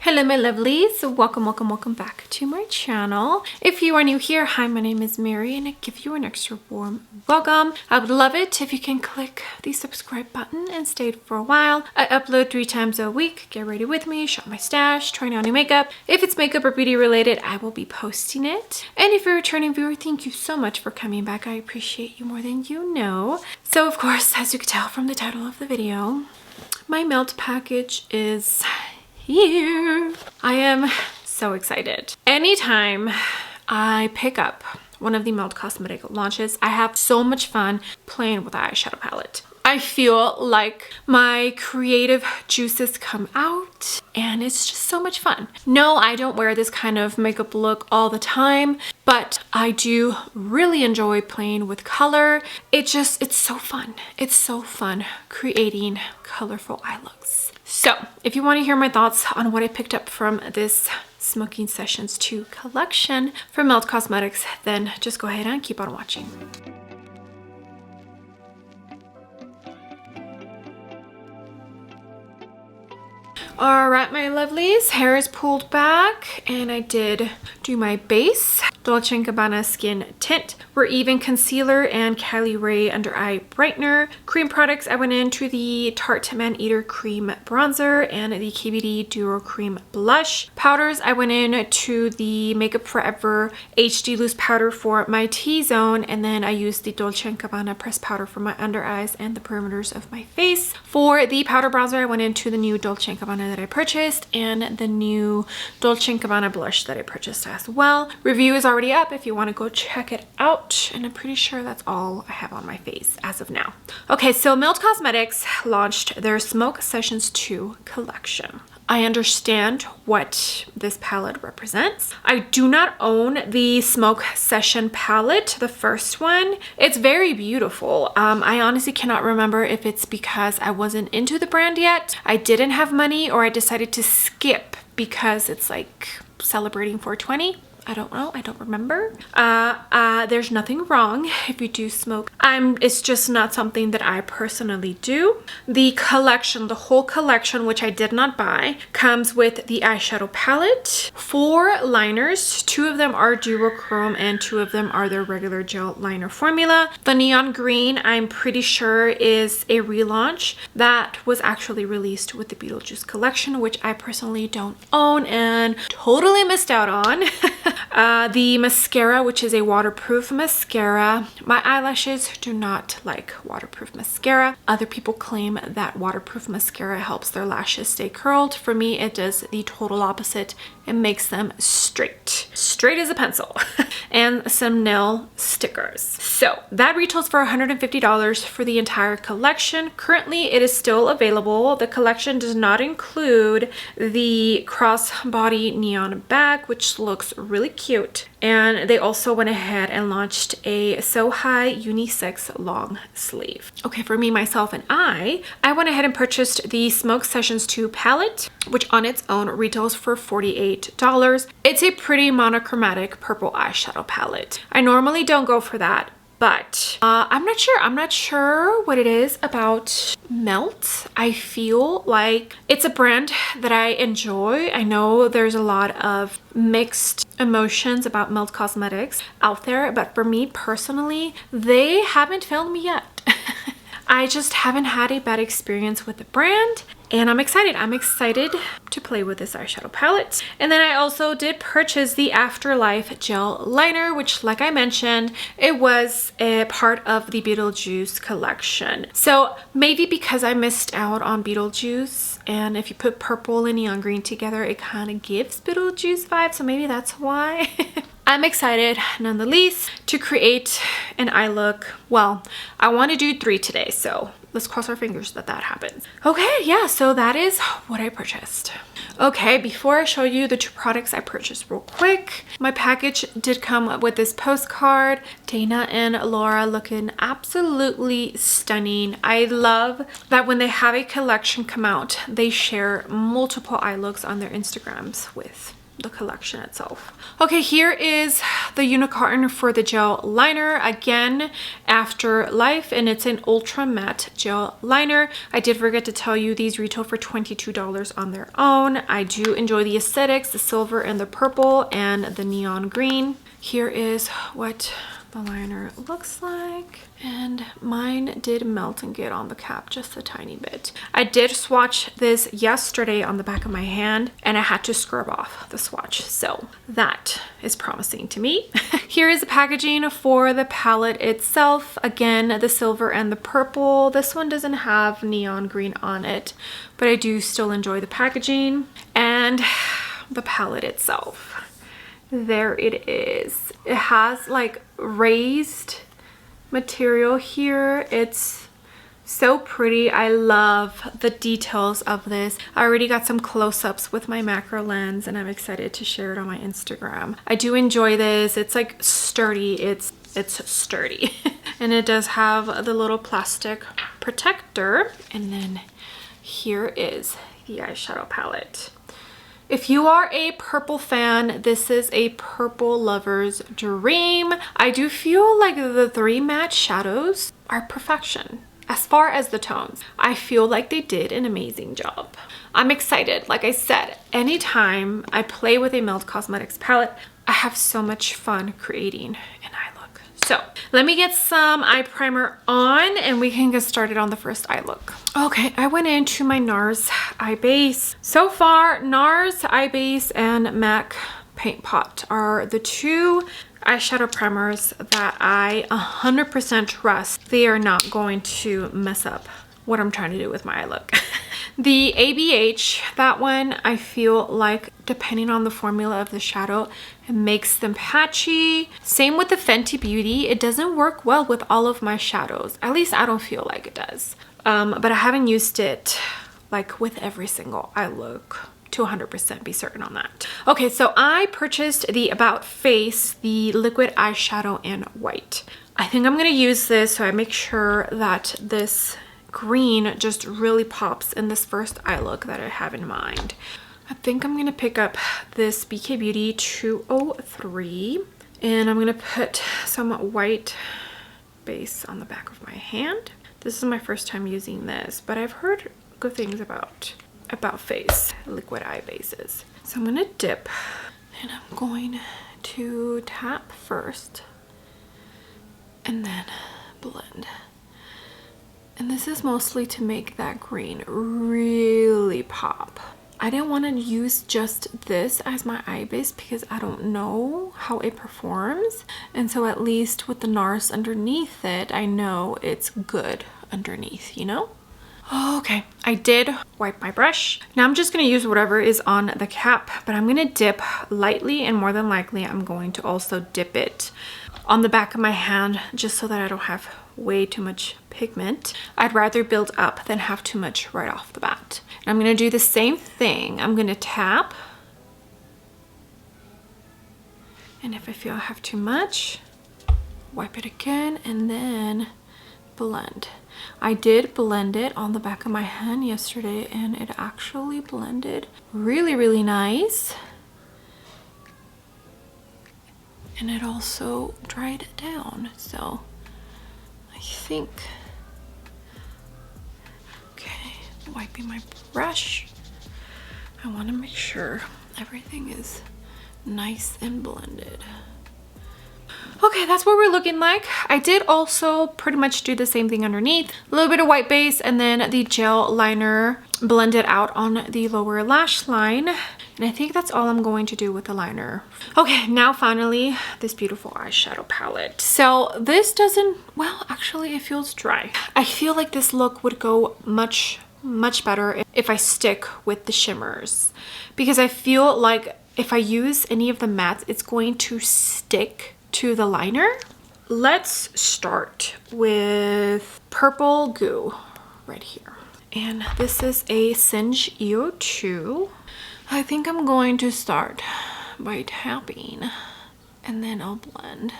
Hello my lovelies, welcome back to my channel. If you are new here, hi, my name is Mary and I give you an extra warm welcome. I would love it if you can click the subscribe button and stay for a while. I upload 3 times a week. Get ready with me, shop my stash, trying out new makeup. If it's makeup or beauty related, I will be posting it. And if you're a returning viewer, thank you so much for coming back. I appreciate you more than you know. So of course, as you can tell from the title of the video, my melt package is here. I am so excited. Anytime I pick up one of the Melt Cosmetic launches, I have so much fun playing with the eyeshadow palette. I feel like my creative juices come out and it's just so much fun. No, I don't wear this kind of makeup look all the time, but I do really enjoy playing with color. It's so fun. It's so fun creating colorful eye looks. So if you want to hear my thoughts on what I picked up from this Smoking Sessions 2 collection from Melt Cosmetics, then just go ahead and keep on watching. Alright my lovelies, hair is pulled back and I did do my base Dolce & Gabbana Skin Tint. We're even concealer and Cali Ray under eye brightener. Cream products, I went into the Tarte Man-Eater Cream Bronzer and the KVD Duo Cream Blush. Powders, I went into the Makeup Forever HD Loose Powder for my T-zone, and then I used the Dolce & Gabbana Pressed Powder for my under eyes and the perimeters of my face. For the powder bronzer, I went into the new Dolce & Gabbana that I purchased and the new Dolce & Gabbana blush that I purchased as well. Review is already up if you want to go check it out, and I'm pretty sure that's all I have on my face as of now. Okay, so Melt Cosmetics launched their Smoke Sessions 2 collection. I understand what this palette represents. I do not own the Smoke Session palette, the first one. It's very beautiful. I honestly cannot remember if it's because I wasn't into the brand yet, I didn't have money, or I decided to skip because it's like celebrating 420. I don't know. I don't remember. There's nothing wrong if you do smoke. It's just not something that I personally do. The collection, the whole collection, which I did not buy, comes with the eyeshadow palette, 4 liners. 2 of them are duochrome and 2 of them are their regular gel liner formula. The neon green, I'm pretty sure, is a relaunch that was actually released with the Beetlejuice collection, which I personally don't own and totally missed out on. The mascara, which is a waterproof mascara. My eyelashes do not like waterproof mascara. Other people claim that waterproof mascara helps their lashes stay curled. For me, it does the total opposite. It makes them straight as a pencil. And some nail stickers. So that retails for $150 for the entire collection. Currently, it is still available. The collection does not include the crossbody neon bag, which looks really cute. And they also went ahead and launched a So High unisex long sleeve. Okay, for me, myself, and I went ahead and purchased the Smoke Sessions 2 palette, which on its own retails for $48. It's a pretty monochromatic purple eyeshadow palette. I normally don't go for that, but I'm not sure what it is about Melt. I feel like it's a brand that I enjoy. I know there's a lot of mixed emotions about Melt Cosmetics out there, but for me personally, they haven't failed me yet. I just haven't had a bad experience with the brand, and I'm excited. I'm excited to play with this eyeshadow palette. And then I also did purchase the Afterlife gel liner, which, like I mentioned, it was a part of the Beetlejuice collection. So maybe because I missed out on Beetlejuice, and if you put purple and neon green together, it kind of gives Beetlejuice vibes, so maybe that's why. I'm excited nonetheless to create an eye look. Well, I want to do 3 today, so let's cross our fingers that happens. Okay, yeah, so that is what I purchased. Okay, before I show you the 2 products I purchased real quick, my package did come with this postcard. Dana and Laura looking absolutely stunning. I love that when they have a collection come out, they share multiple eye looks on their Instagrams with the collection itself. Okay, here is the unicorn for the gel liner. Again, Afterlife, and it's an ultra matte gel liner. I did forget to tell you these retail for $22 on their own. I do enjoy the aesthetics, the silver and the purple and the neon green. Here is what the liner looks like, and mine did melt and get on the cap just a tiny bit. I did swatch this yesterday on the back of my hand, and I had to scrub off the swatch, so that is promising to me. Here is the packaging for the palette itself. Again, the silver and the purple. This one doesn't have neon green on it, but I do still enjoy the packaging. And the palette itself, there it is. It has like raised material here. It's so pretty. I love the details of this. I already got some close-ups with my macro lens, and I'm excited to share it on my Instagram. I do enjoy this. It's like sturdy. It's sturdy. And it does have the little plastic protector. And then here is the eyeshadow palette. If you are a purple fan, this is a purple lover's dream. I do feel like the three matte shadows are perfection. As far as the tones, I feel like they did an amazing job. I'm excited. Like I said, anytime I play with a Melt Cosmetics palette, I have so much fun creating an eye look. So let me get some eye primer on and we can get started on the first eye look. Okay, I went into my NARS eye base. So far, NARS eye base and MAC Paint Pot are the two eyeshadow primers that I 100% trust. They are not going to mess up what I'm trying to do with my eye look. The ABH, that one, I feel like depending on the formula of the shadow, it makes them patchy. Same with the Fenty Beauty. It doesn't work well with all of my shadows. At least I don't feel like it does. But I haven't used it like with every single eye look to 100% be certain on that. Okay, so I purchased the About Face, the liquid eyeshadow in white. I think I'm gonna use this so I make sure that this green just really pops in this first eye look that I have in mind. I think I'm gonna pick up this BK Beauty 203 and I'm gonna put some white base on the back of my hand. This is my first time using this, but I've heard good things about Face liquid eye bases. So I'm gonna dip and I'm going to tap first and then blend. And this is mostly to make that green really pop. I didn't want to use just this as my eye base because I don't know how it performs. And so at least with the NARS underneath it, I know it's good underneath, you know? Okay, I did wipe my brush. Now I'm just going to use whatever is on the cap, but I'm going to dip lightly, and more than likely I'm going to also dip it on the back of my hand just so that I don't have way too much pigment. I'd rather build up than have too much right off the bat. And I'm going to do the same thing. I'm going to tap, and if I feel I have too much, wipe it again and then blend. I did blend it on the back of my hand yesterday and it actually blended really, really nice. And it also dried down, so I think, okay, wiping my brush. I want to make sure everything is nice and blended. Okay, that's what we're looking like. I did also pretty much do the same thing underneath. A little bit of white base and then the gel liner blended out on the lower lash line. And I think that's all I'm going to do with the liner. Okay, now finally, this beautiful eyeshadow palette. So this doesn't, well, actually it feels dry. I feel like this look would go much better if I stick with the shimmers. Because I feel like if I use any of the mattes, it's going to stick to the liner. Let's start with purple goo right here. And this is a Singe EO2. I think I'm going to start by tapping and then I'll blend.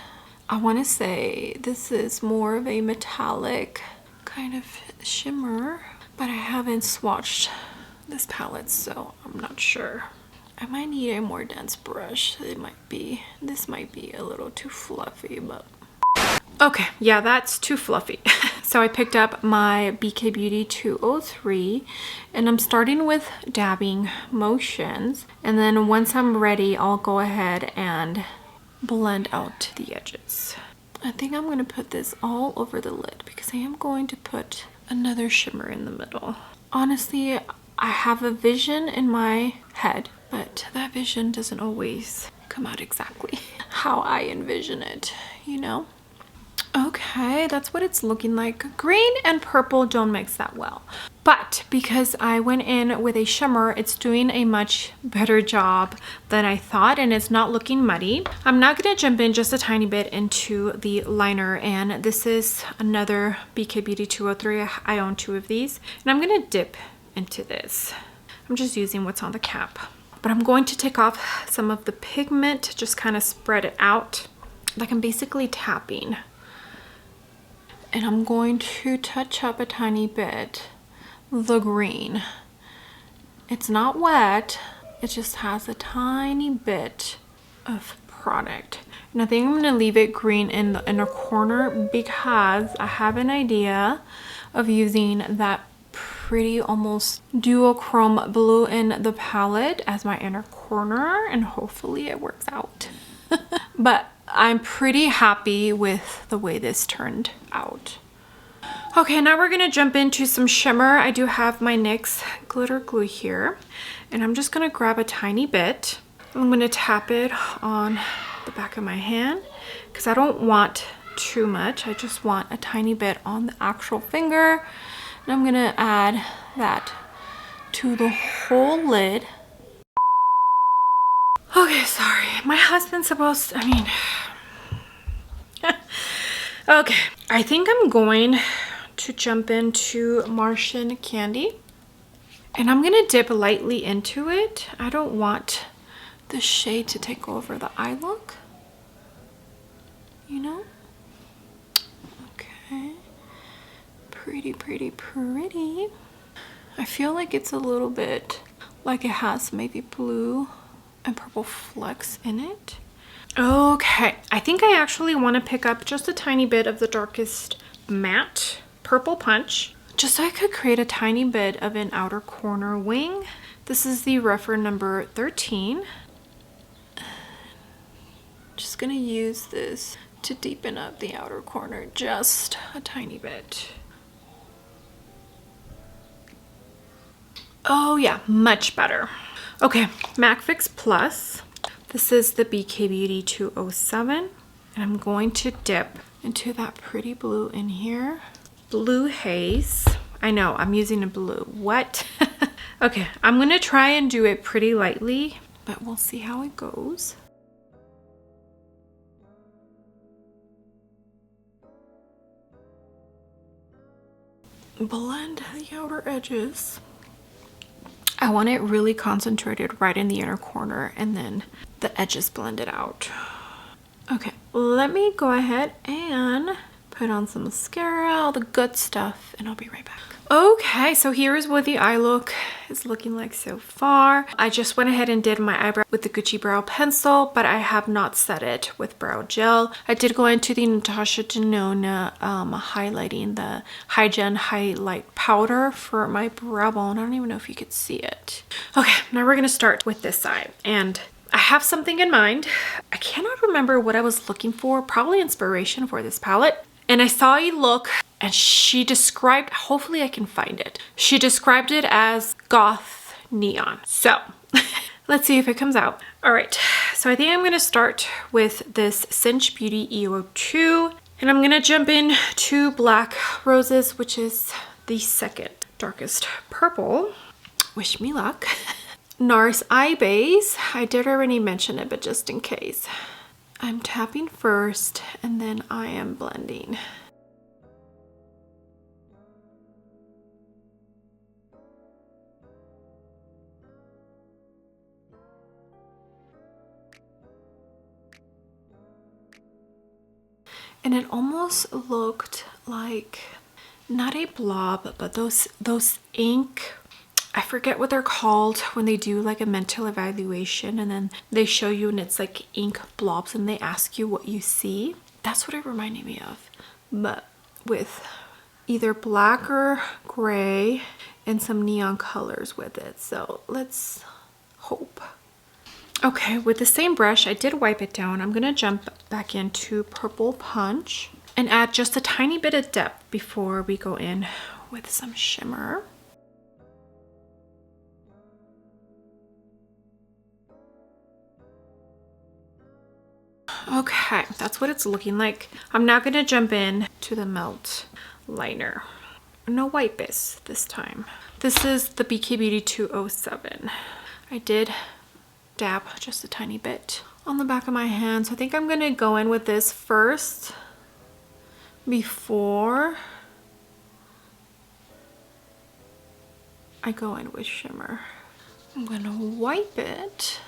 I want to say this is more of a metallic kind of shimmer, but I haven't swatched this palette, so I'm not sure. I might need a more dense brush. This might be a little too fluffy, but okay, yeah, that's too fluffy. So I picked up my BK Beauty 203 and I'm starting with dabbing motions. And then once I'm ready, I'll go ahead and blend out the edges. I think I'm going to put this all over the lid because I am going to put another shimmer in the middle. Honestly, I have a vision in my head, but that vision doesn't always come out exactly how I envision it, you know? Okay, that's what it's looking like. Green and purple don't mix that well. But because I went in with a shimmer, it's doing a much better job than I thought and it's not looking muddy. I'm now gonna jump in just a tiny bit into the liner, and this is another BK Beauty 203. I own 2 of these and I'm gonna dip into this. I'm just using what's on the cap. But I'm going to take off some of the pigment, just kind of spread it out. Like I'm basically tapping. And I'm going to touch up a tiny bit the green. It's not wet, it just has a tiny bit of product. And I think I'm gonna leave it green in the inner corner because I have an idea of using that pretty almost duochrome blue in the palette as my inner corner, and hopefully it works out. But I'm pretty happy with the way this turned out. Okay, now we're gonna jump into some shimmer. I do have my NYX glitter glue here, and I'm just gonna grab a tiny bit. I'm gonna tap it on the back of my hand because I don't want too much. I just want a tiny bit on the actual finger. And I'm gonna add that to the whole lid. Okay, sorry. My husband's supposed to, okay, I think I'm going to jump into Martian Candy. And I'm gonna dip lightly into it. I don't want the shade to take over the eye look, you know? Okay. Pretty, pretty, pretty. I feel like it's a little bit like it has maybe blue and purple flecks in it. Okay, I think I actually want to pick up just a tiny bit of the darkest matte purple punch, just so I could create a tiny bit of an outer corner wing. This is the Rougher number 13. Just gonna use this to deepen up the outer corner just a tiny bit. Oh yeah, much better. Okay, MAC Fix Plus. This is the BK Beauty 207. And I'm going to dip into that pretty blue in here. Blue Haze. I know, I'm using a blue. What? Okay, I'm gonna try and do it pretty lightly, but we'll see how it goes. Blend the outer edges. I want it really concentrated right in the inner corner and then the edges blended out. Okay, let me go ahead and put on some mascara, all the good stuff, and I'll be right back. Okay, so here is what the eye look is looking like so far. I just went ahead and did my eyebrow with the Gucci brow pencil, but I have not set it with brow gel. I did go into the Natasha Denona highlighting the Hygen highlight powder for my brow bone. I don't even know if you could see it. Okay, now we're gonna start with this side, and I have something in mind. I cannot remember what I was looking for, probably inspiration for this palette. And I saw a look and she described, hopefully I can find it. She described it as goth neon. So let's see if it comes out. All right, so I think I'm gonna start with this Cinch Beauty EO2, and I'm gonna jump in to Black Roses, which is the second darkest purple. Wish me luck. NARS Eye Base. I did already mention it, but just in case. I'm tapping first and then I am blending. And it almost looked like not a blob, but those ink, I forget what they're called when they do like a mental evaluation and then they show you and it's like ink blobs and they ask you what you see. That's what it reminded me of, but with either black or gray and some neon colors with it. So let's hope. Okay, with the same brush, I did wipe it down. I'm gonna jump back into Purple Punch and add just a tiny bit of depth before we go in with some shimmer. Okay, that's what it's looking like. I'm now gonna jump in to the Melt liner. No white base this time. This is the BK Beauty 207. I did dab just a tiny bit on the back of my hand. So I think I'm gonna go in with this first before I go in with shimmer. I'm gonna wipe it.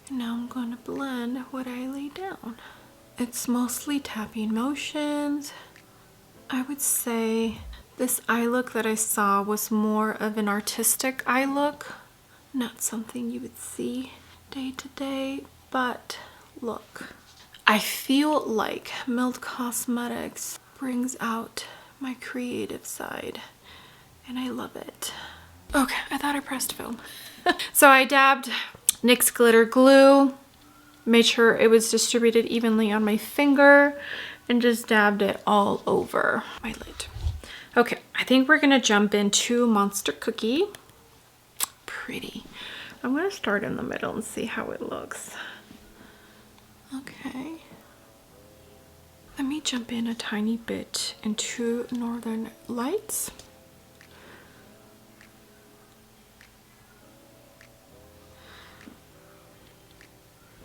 And now I'm going to blend what I lay down. It's mostly tapping motions. I would say this eye look that I saw was more of an artistic eye look, not something you would see day to day, but look. I feel like Melt Cosmetics brings out my creative side and I love it. Okay, I thought I pressed film. So I dabbed NYX glitter glue, made sure it was distributed evenly on my finger, and just dabbed it all over my lid. Okay, I think we're gonna jump into Monster Cookie. Pretty. I'm gonna start in the middle and see how it looks. Okay. Let me jump in a tiny bit into Northern Lights.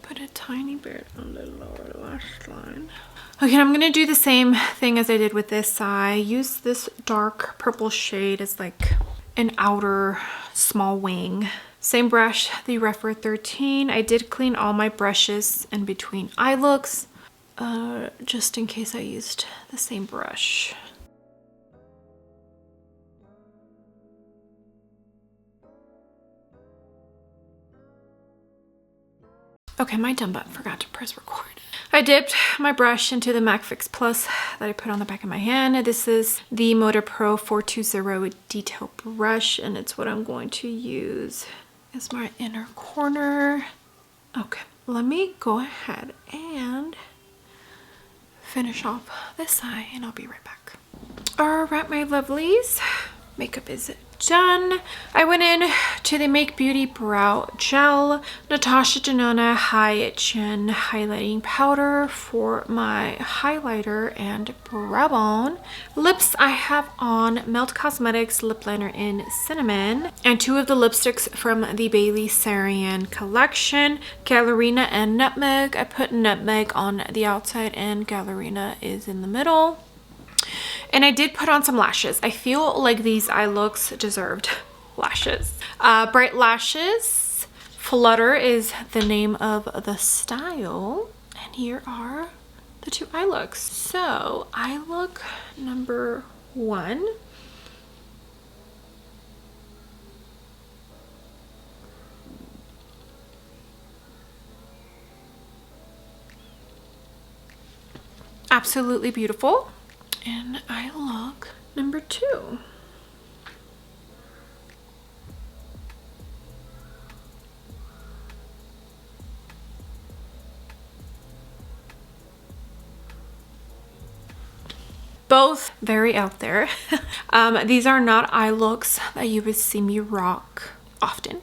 Put a tiny bit on the lower lash line. Okay, I'm gonna do the same thing as I did with this eye. Use this dark purple shade as like an outer small wing. Same brush, the Refer 13. I did clean all my brushes in between eye looks, just in case I used the same brush. Okay, my done but forgot to press record. I dipped my brush into the MAC Fix Plus that I put on the back of my hand. This is the Moda Pro 420 detail brush and it's what I'm going to use as my inner corner. Okay, let me go ahead and finish off this eye and I'll be right back. All right, my lovelies, makeup is done. I went in to the Make Beauty Brow Gel Natasha Denona High Chin Highlighting Powder for my highlighter and brow bone. Lips, I have on Melt Cosmetics Lip Liner in Cinnamon and two of the lipsticks from the Bailey Sarian collection, Gallerina and Nutmeg. I put Nutmeg on the outside and Gallerina is in the middle. And I did put on some lashes. I feel like these eye looks deserved lashes. Bright Lashes. Flutter is the name of the style. And here are the two eye looks. So eye look number 1. Absolutely beautiful. And eye look number 2. Both very out there. These are not eye looks that you would see me rock often.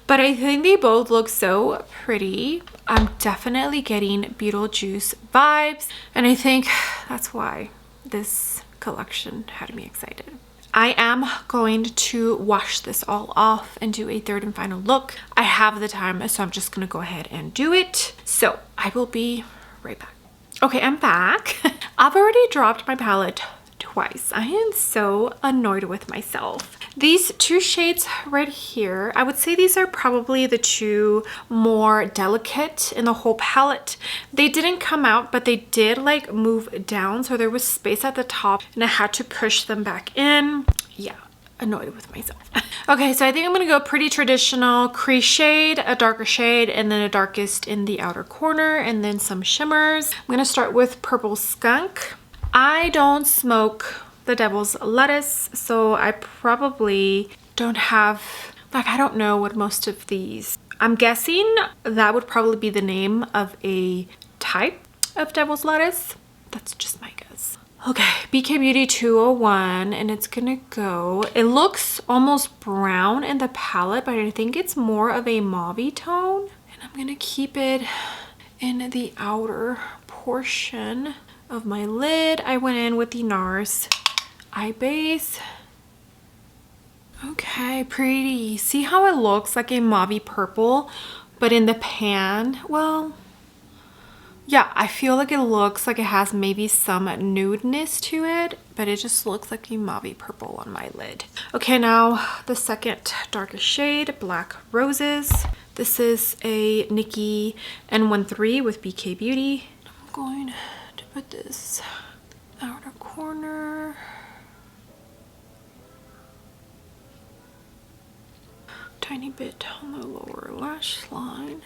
But I think they both look so pretty. I'm definitely getting Beetlejuice vibes. And I think that's why this collection had me excited. I am going to wash this all off and do a third and final look. I have the time, so I'm just gonna go ahead and do it. So I will be right back. Okay, I'm back. I've already dropped my palette twice. I am so annoyed with myself. These two shades right here, I would say these are probably the two more delicate in the whole palette. They didn't come out, but they did like move down, so there was space at the top and I had to push them back in. Yeah, annoyed with myself. Okay, so I think I'm gonna go pretty traditional crease shade, a darker shade, and then a darkest in the outer corner, and then some shimmers. I'm gonna start with Purple Skunk. I don't smoke the Devil's Lettuce, so I probably don't have, like, I don't know what most of these, I'm guessing that would probably be the name of a type of Devil's Lettuce. That's just my guess. Okay, BK Beauty 201, and it's gonna go, it looks almost brown in the palette, but I think it's more of a mauve tone. And I'm gonna keep it in the outer portion of my lid. I went in with the NARS Eye Base. Okay, pretty. See how it looks like a mauve purple, but in the pan, well, yeah, I feel like it looks like it has maybe some nudeness to it, but it just looks like a mauve purple on my lid. Okay, now the second darkest shade, Black Roses. This is a Nikki N13 with BK Beauty. I'm going to put this outer corner. Tiny bit on the lower lash line.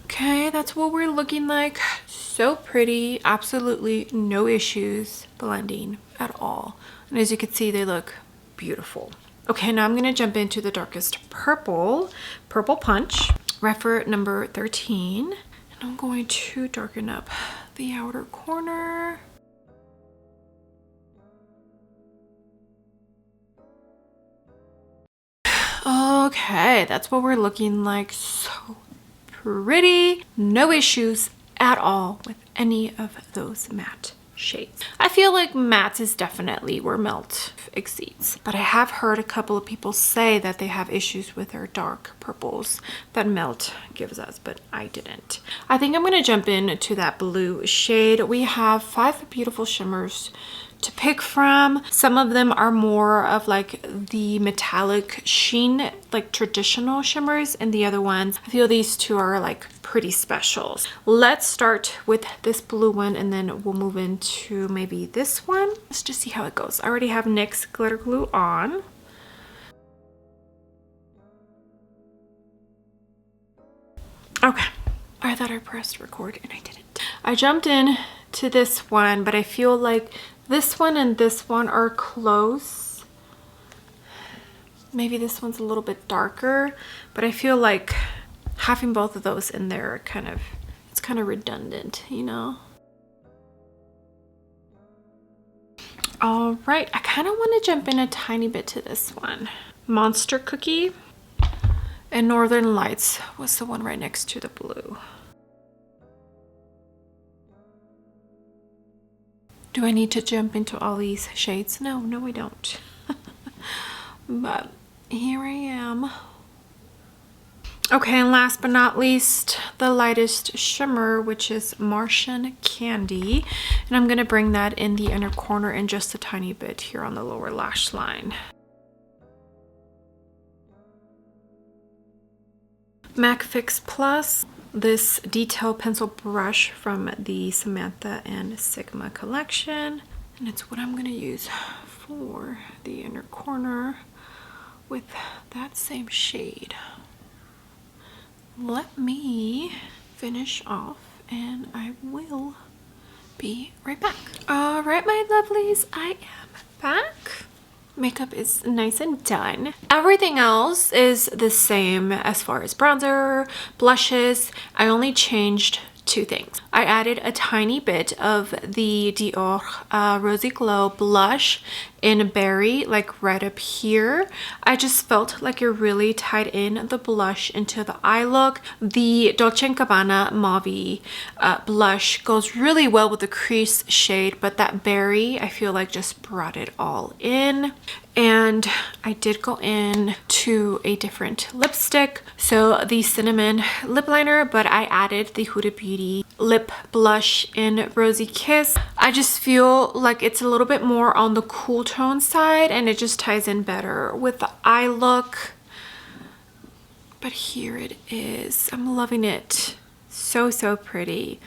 Okay, that's what we're looking like. So pretty, absolutely no issues blending at all. And as you can see, they look beautiful. Okay, now I'm gonna jump into the darkest purple, Purple Punch, Refer number 13. And I'm going to darken up the outer corner. Okay, that's what we're looking like. So pretty, no issues at all with any of those matte shades. I feel like matte is definitely where melt exceeds, but I have heard a couple of people say that they have issues with their dark purples that melt gives us, but I didn't. I think I'm gonna jump into that blue shade. We have 5 beautiful shimmers to pick from. Some of them are more of like the metallic sheen, like traditional shimmers, and the other ones, I feel these two are like pretty specials. Let's start with this blue one, and then we'll move into maybe this one. Let's just see how it goes. I already have NYX glitter glue on. Okay, I thought I pressed record and I didn't. I jumped in to this one, but I feel like this one and this one are close. Maybe this one's a little bit darker, but I feel like having both of those in there it's kind of redundant, you know? All right, I kind of want to jump in a tiny bit to this one. Monster Cookie and Northern Lights was the one right next to the blue. Do I need to jump into all these shades? No, I don't. But here I am. Okay, and last but not least, the lightest shimmer, which is Martian Candy. And I'm gonna bring that in the inner corner and just a tiny bit here on the lower lash line. MAC Fix Plus. This detail pencil brush from the Samantha and Sigma collection, and it's what I'm going to use for the inner corner with that same shade. Let me finish off and I will be right back. All right, my lovelies, I am back. Makeup is nice and done. Everything else is the same as far as bronzer, blushes. I only changed 2 things. I added a tiny bit of the Dior Rosy Glow blush in Berry, like right up here. I just felt like it really tied in the blush into the eye look. The Dolce & Gabbana Mauve blush goes really well with the crease shade, but that Berry I feel like just brought it all in. And I did go in to a different lipstick, so the Cinnamon lip liner, but I added the Huda Beauty lip blush in Rosy Kiss. I just feel like it's a little bit more on the cool tone side, and it just ties in better with the eye look. But here it is. I'm loving it So, so pretty.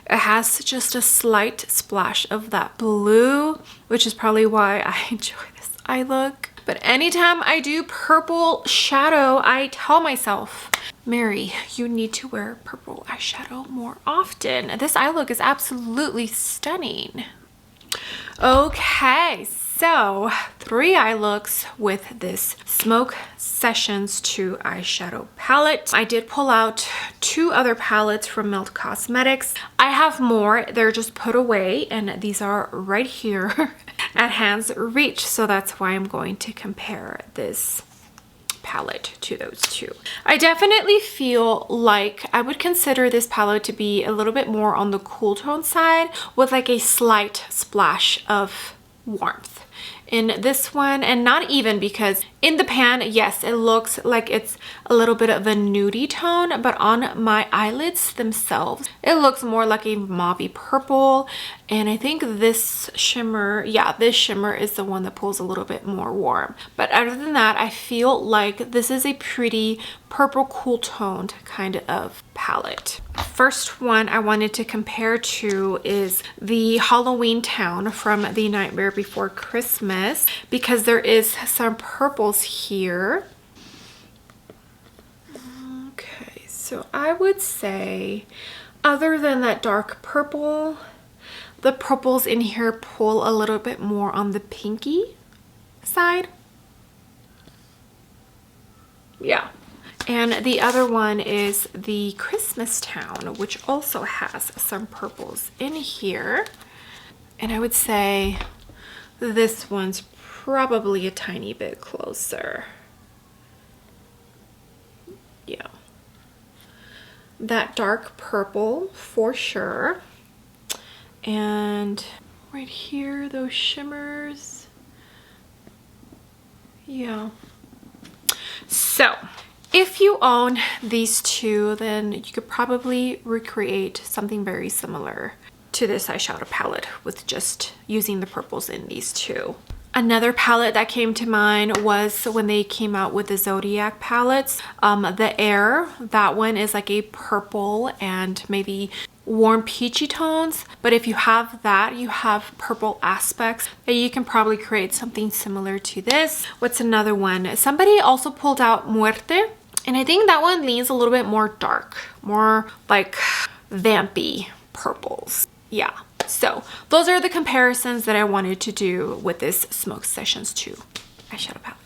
It has just a slight splash of that blue, which is probably why I enjoy this eye look. But anytime I do purple shadow, I tell myself, Mary, you need to wear purple eyeshadow more often. This eye look is absolutely stunning. Okay, so 3 eye looks with this Smoke Sessions 2 eyeshadow palette. I did pull out 2 other palettes from Melt Cosmetics. I have more, they're just put away, and these are right here at hand's reach, so that's why I'm going to compare this palette to those 2. I definitely feel like I would consider this palette to be a little bit more on the cool tone side with like a slight splash of warmth in this one, and not even, because in the pan, yes, it looks like it's a little bit of a nudie tone, but on my eyelids themselves, it looks more like a mauvey purple. And I think this shimmer, yeah, this shimmer is the one that pulls a little bit more warm. But other than that, I feel like this is a pretty purple cool toned kind of palette. First one I wanted to compare to is the Halloween Town from The Nightmare Before Christmas, because there is some purples here. Okay, so I would say other than that dark purple, the purples in here pull a little bit more on the pinky side. Yeah. And the other one is the Christmas Town, which also has some purples in here. And I would say this one's probably a tiny bit closer. Yeah. That dark purple for sure. And right here, those shimmers. Yeah. So if you own these 2, then you could probably recreate something very similar to this eyeshadow palette with just using the purples in these 2. Another palette that came to mind was when they came out with the Zodiac palettes. The Air, that one is like a purple and maybe warm peachy tones, but if you have that, you have purple aspects that you can probably create something similar to this. What's another one? Somebody also pulled out Muerte, and I think that one leans a little bit more dark, more like vampy purples. Yeah, so those are the comparisons that I wanted to do with this Smoke Sessions 2 eyeshadow palette.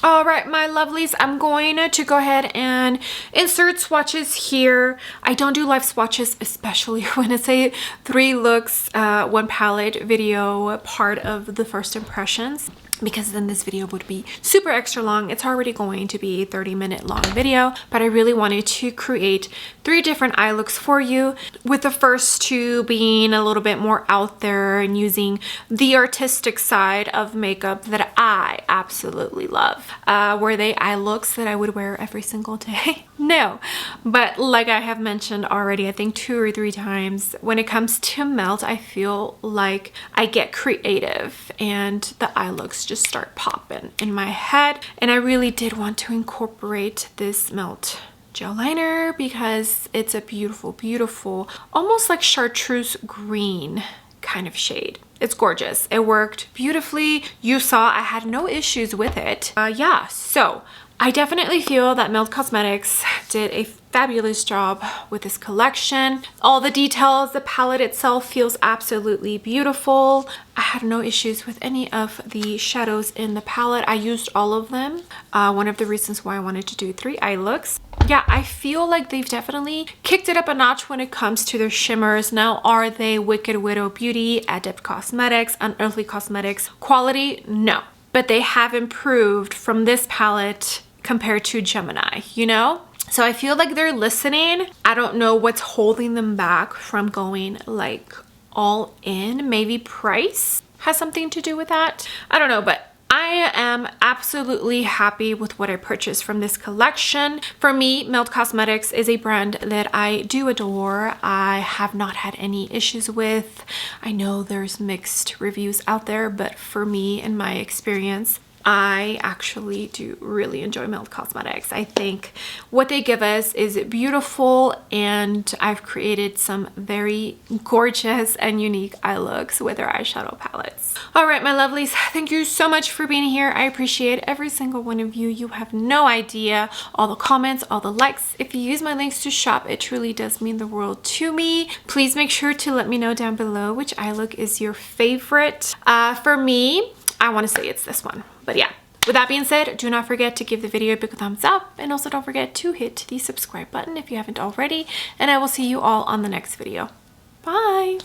All right, my lovelies, I'm going to go ahead and insert swatches here. I don't do live swatches, especially when it's a 3 looks, 1 palette video, part of the first impressions, because then this video would be super extra long. It's already going to be a 30-minute long video, but I really wanted to create 3 different eye looks for you, with the first 2 being a little bit more out there and using the artistic side of makeup that I absolutely love. Were they eye looks that I would wear every single day? No, but like I have mentioned already, I think 2 or 3 times, when it comes to Melt, I feel like I get creative and the eye looks just start popping in my head. And I really did want to incorporate this Melt gel liner because it's a beautiful, beautiful, almost like chartreuse green kind of shade. It's gorgeous. It worked beautifully. You saw I had no issues with it. Yeah, so I definitely feel that Melt Cosmetics did a fabulous job with this collection. All the details, the palette itself feels absolutely beautiful. I had no issues with any of the shadows in the palette. I used all of them. One of the reasons why I wanted to do 3 eye looks. Yeah, I feel like they've definitely kicked it up a notch when it comes to their shimmers. Now, are they Wicked Widow Beauty, Adept Cosmetics, Unearthly Cosmetics quality? No. But they have improved from this palette compared to Gemini, you know? So I feel like they're listening. I don't know what's holding them back from going like all in. Maybe price has something to do with that. I don't know, but I am absolutely happy with what I purchased from this collection. For me, Melt Cosmetics is a brand that I do adore. I have not had any issues with. I know there's mixed reviews out there, but for me, in my experience, I actually do really enjoy Melt Cosmetics. I think what they give us is beautiful, and I've created some very gorgeous and unique eye looks with their eyeshadow palettes. All right, my lovelies, thank you so much for being here. I appreciate every single one of you. You have no idea. All the comments, all the likes. If you use my links to shop, it truly does mean the world to me. Please make sure to let me know down below which eye look is your favorite. For me, I want to say it's this one. But yeah, with that being said, do not forget to give the video a big thumbs up, and also don't forget to hit the subscribe button if you haven't already, and I will see you all on the next video. Bye!